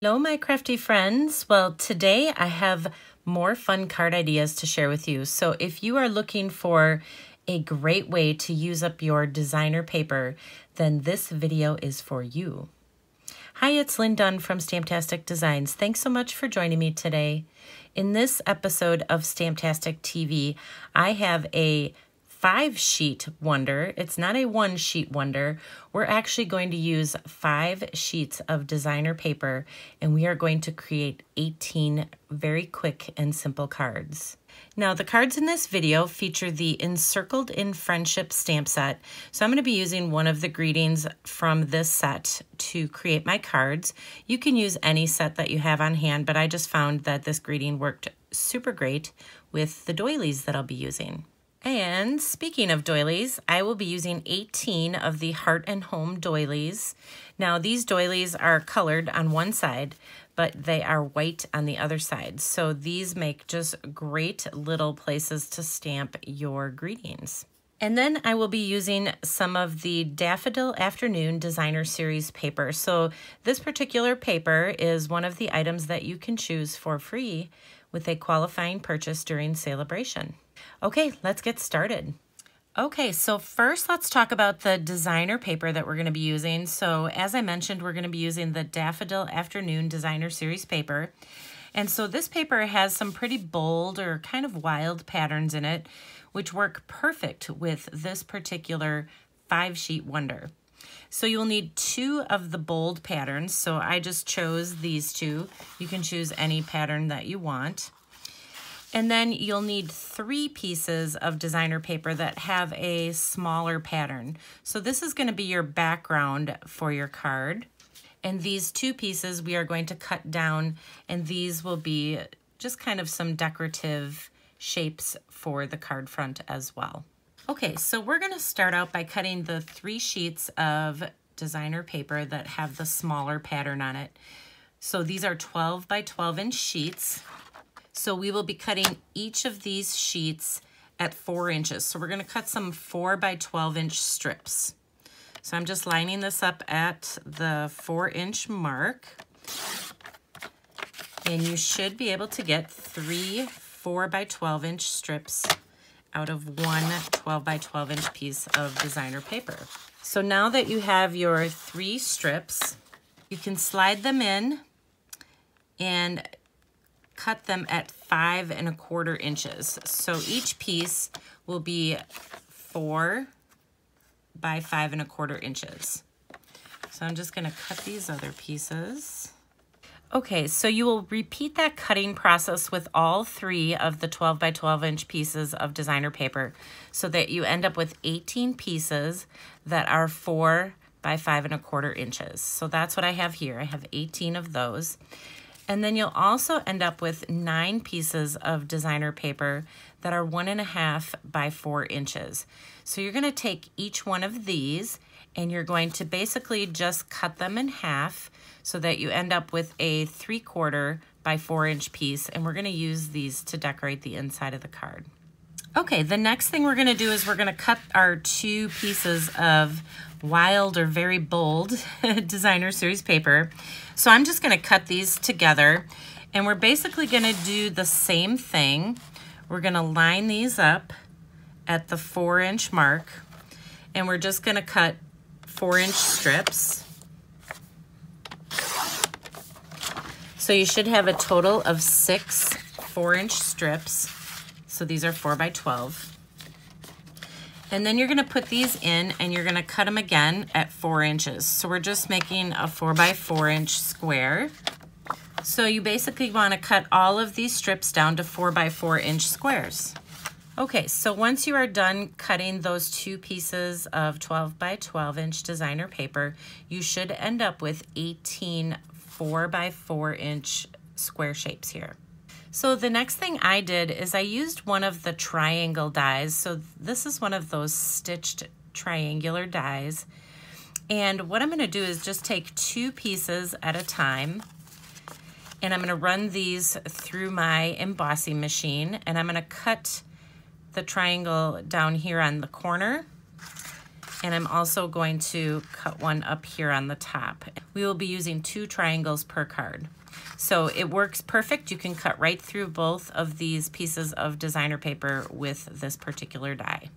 Hello, my crafty friends. Well, today I have more fun card ideas to share with you. So if you are looking for a great way to use up your designer paper, then this video is for you. Hi, it's Lynn Dunn from Stamptastic Designs. Thanks so much for joining me today. In this episode of Stamptastic TV, I have a 5-sheet wonder. It's not a 1-sheet wonder. We're actually going to use 5 sheets of designer paper, and we are going to create 18 very quick and simple cards. Now, the cards in this video feature the Encircled in Friendship stamp set. So I'm going to be using one of the greetings from this set to create my cards. You can use any set that you have on hand, but I just found that this greeting worked super great with the doilies that I'll be using. And speaking of doilies, I will be using 18 of the Heart and Home doilies. Now, these doilies are colored on one side, but they are white on the other side. So these make just great little places to stamp your greetings. And then I will be using some of the Daffodil Afternoon Designer Series paper. So this particular paper is one of the items that you can choose for free with a qualifying purchase during celebration. Okay, let's get started. Okay, so first let's talk about the designer paper that we're going to be using. So as I mentioned, we're going to be using the Daffodil Afternoon Designer Series paper. And so this paper has some pretty bold or kind of wild patterns in it, which work perfect with this particular 5-sheet wonder. So you'll need 2 of the bold patterns. So I just chose these 2. You can choose any pattern that you want. And then you'll need 3 pieces of designer paper that have a smaller pattern. So this is going to be your background for your card. And these 2 pieces we are going to cut down, and these will be just kind of some decorative shapes for the card front as well. Okay, so we're going to start out by cutting the 3 sheets of designer paper that have the smaller pattern on it. So these are 12 by 12 inch sheets. So we will be cutting each of these sheets at 4 inches. So we're going to cut some 4 by 12 inch strips. So I'm just lining this up at the 4-inch mark. And you should be able to get 3 4 by 12 inch strips out of one 12 by 12 inch piece of designer paper. So now that you have your 3 strips, you can slide them in and cut them at 5 1/4 inches. So each piece will be 4 by 5 1/4 inches. So I'm just going to cut these other pieces. Okay, so you will repeat that cutting process with all 3 of the 12 by 12 inch pieces of designer paper so that you end up with 18 pieces that are 4 by 5 1/4 inches. So that's what I have here. I have 18 of those. And then you'll also end up with 9 pieces of designer paper that are 1 1/2 by 4 inches. So you're going to take each one of these and you're going to basically just cut them in half so that you end up with a 3/4 by 4 inch piece. And we're going to use these to decorate the inside of the card. Okay, the next thing we're going to do is we're going to cut our 2 pieces of wild or very bold designer series paper. So I'm just going to cut these together, and we're basically going to do the same thing. We're going to line these up at the 4-inch mark, and we're just going to cut 4-inch strips. So you should have a total of 6 4-inch strips. So these are 4 by 12. And then you're going to put these in and you're going to cut them again at 4 inches. So we're just making a 4 by 4 inch square. So you basically want to cut all of these strips down to 4 by 4 inch squares. Okay, so once you are done cutting those 2 pieces of 12 by 12 inch designer paper, you should end up with 18 4 by 4 inch square shapes here. So the next thing I did is I used one of the triangle dies. So this is one of those stitched triangular dies. And what I'm going to do is just take 2 pieces at a time. And I'm going to run these through my embossing machine. And I'm going to cut the triangle down here on the corner. And I'm also going to cut one up here on the top. We will be using 2 triangles per card. So it works perfect. You can cut right through both of these pieces of designer paper with this particular die.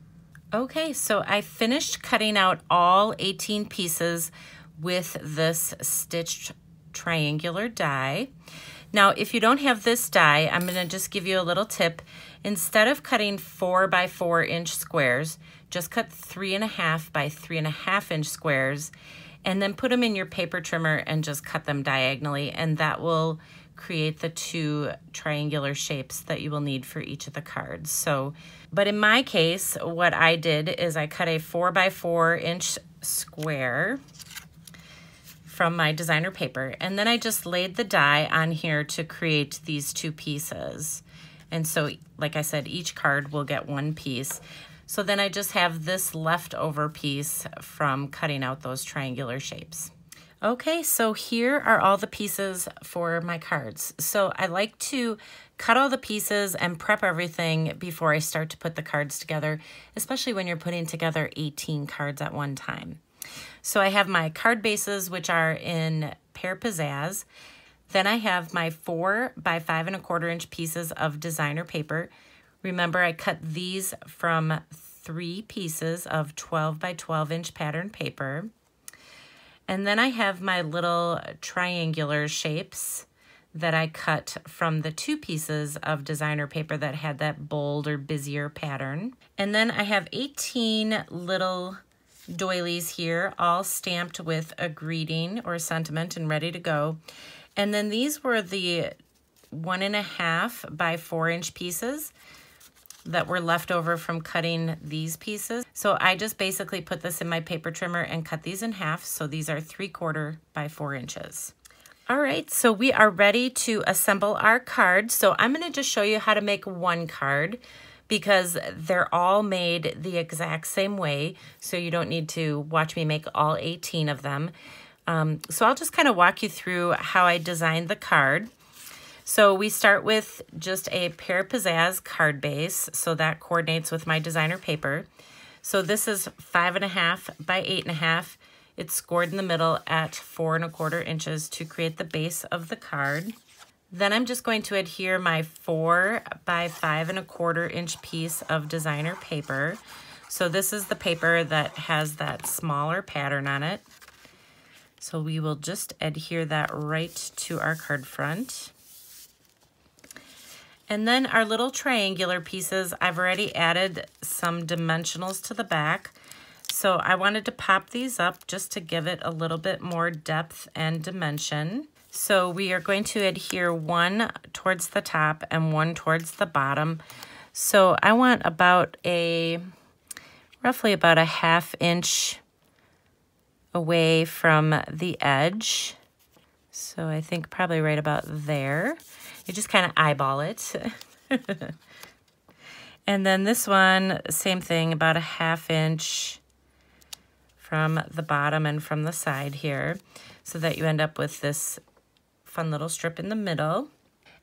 Okay, so I finished cutting out all 18 pieces with this stitched triangular die. Now, if you don't have this die, I'm gonna just give you a little tip. Instead of cutting 4 by 4 inch squares, just cut 3.5 by 3.5 inch squares, and then put them in your paper trimmer and just cut them diagonally, and that will create the 2 triangular shapes that you will need for each of the cards. So, but in my case, what I did is I cut a 4 by 4 inch square from my designer paper, and then I just laid the die on here to create these 2 pieces. And so, like I said, each card will get 1 piece. So then I just have this leftover piece from cutting out those triangular shapes. Okay, so here are all the pieces for my cards. So I like to cut all the pieces and prep everything before I start to put the cards together, especially when you're putting together 18 cards at one time. So I have my card bases, which are in Pear Pizzazz. Then I have my 4 by 5.25 inch pieces of designer paper. Remember, I cut these from 3 pieces of 12 by 12 inch pattern paper. And then I have my little triangular shapes that I cut from the 2 pieces of designer paper that had that bold or busier pattern. And then I have 18 little doilies here, all stamped with a greeting or sentiment and ready to go. And then these were the 1.5 by 4 inch pieces that were left over from cutting these pieces. So I just basically put this in my paper trimmer and cut these in half. So these are 3/4 by 4 inches. All right, so we are ready to assemble our card. So I'm gonna just show you how to make one card because they're all made the exact same way. So you don't need to watch me make all 18 of them. So I'll just kind of walk you through how I designed the card. So we start with just a Pear Pizzazz card base, so that coordinates with my designer paper. So this is 5.5 by 8.5. It's scored in the middle at 4.25 inches to create the base of the card. Then I'm just going to adhere my 4 by 5.25 inch piece of designer paper. So this is the paper that has that smaller pattern on it. So we will just adhere that right to our card front. And then our little triangular pieces, I've already added some dimensionals to the back. So I wanted to pop these up just to give it a little bit more depth and dimension. So we are going to adhere one towards the top and one towards the bottom. So I want about roughly about a 1/2 inch away from the edge. So I think probably right about there. You just kind of eyeball it. And then this one, same thing, about a 1/2 inch from the bottom and from the side here, so that you end up with this fun little strip in the middle.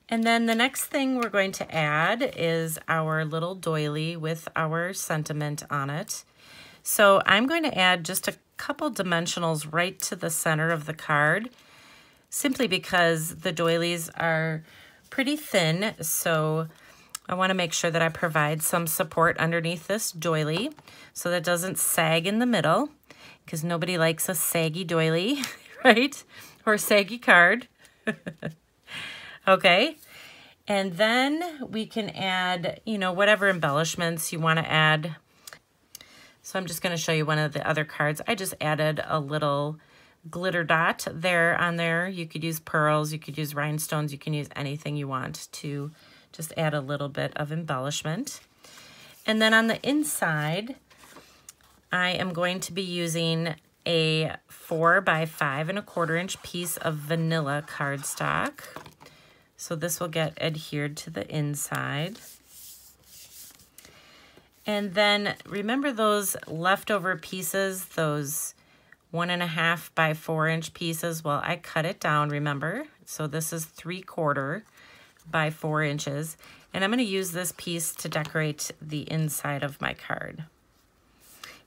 And then the next thing we're going to add is our little doily with our sentiment on it. So I'm going to add just a couple dimensionals right to the center of the card, simply because the doilies are pretty thin, so I want to make sure that I provide some support underneath this doily so that it doesn't sag in the middle, because nobody likes a saggy doily, right? Or a saggy card. Okay, and then we can add, you know, whatever embellishments you want to add. So I'm just going to show you one of the other cards. I just added a little glitter dot there on there. You could use pearls, you could use rhinestones, you can use anything you want to just add a little bit of embellishment. And then on the inside, I am going to be using a 4 by 5.25 inch piece of vanilla cardstock. So this will get adhered to the inside. And then remember those leftover pieces, those 1.5 by 4 inch pieces? Well, I cut it down, remember? So this is 3/4 by 4 inches. And I'm going to use this piece to decorate the inside of my card.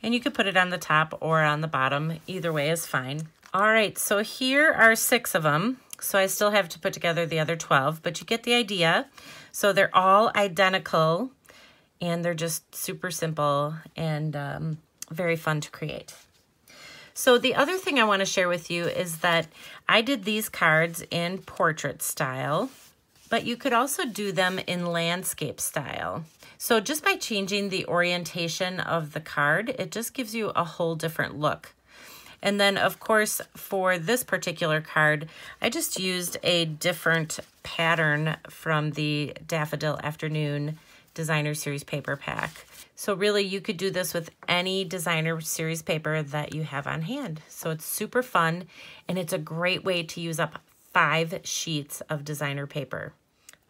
And you could put it on the top or on the bottom. Either way is fine. All right, so here are 6 of them. So I still have to put together the other 12, but you get the idea. So they're all identical, and they're just super simple and very fun to create. So the other thing I want to share with you is that I did these cards in portrait style, but you could also do them in landscape style. So just by changing the orientation of the card, it just gives you a whole different look. And then, of course, for this particular card, I just used a different pattern from the Daffodil Afternoon Designer Series paper pack. So really, you could do this with any Designer Series paper that you have on hand. So it's super fun, and it's a great way to use up 5 sheets of designer paper.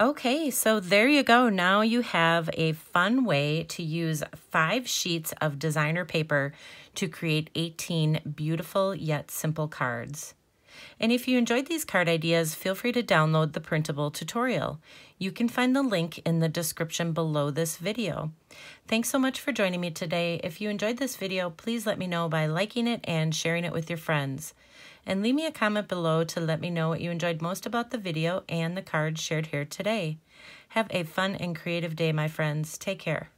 Okay, so there you go. Now you have a fun way to use 5 sheets of designer paper to create 18 beautiful yet simple cards. And if you enjoyed these card ideas, feel free to download the printable tutorial. You can find the link in the description below this video. Thanks so much for joining me today. If you enjoyed this video, please let me know by liking it and sharing it with your friends. And leave me a comment below to let me know what you enjoyed most about the video and the cards shared here today. Have a fun and creative day, my friends. Take care.